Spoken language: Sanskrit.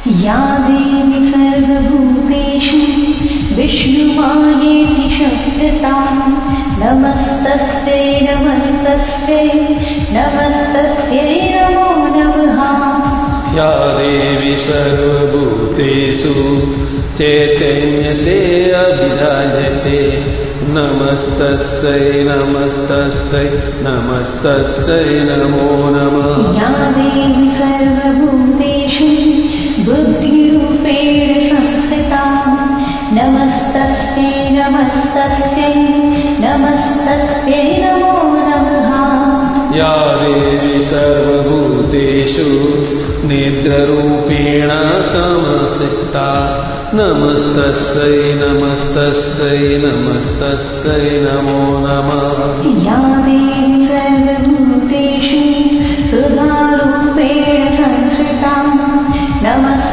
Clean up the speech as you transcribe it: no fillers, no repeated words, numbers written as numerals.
या देवी सर्वभूतेषु विष्णुमायेति शब्दतां नमस्तस्यै नमस्तस्यै नमस्तस्यै नमो नमः। या देवी सर्वभूतेषु चैतन्यते अभिधायते नमस्तस्यै नमस्तस्यै नमस्तस्यै नमो नमः। या देवी सर्वभूतेषु बुद्धिरूपेण संस्थिता नमस्तस्यै नमस्तस्यै नमस्तस्यै नमो नमः। या देवी सर्वभूतेषु नेत्ररूपेण संस्थिता नमस्तस्यै नमस्तस्यै नमस्तस्यै नमो नमः। या देवी सर्वभूतेषु सुधारूपेण संस्थिता नमस्तस्यै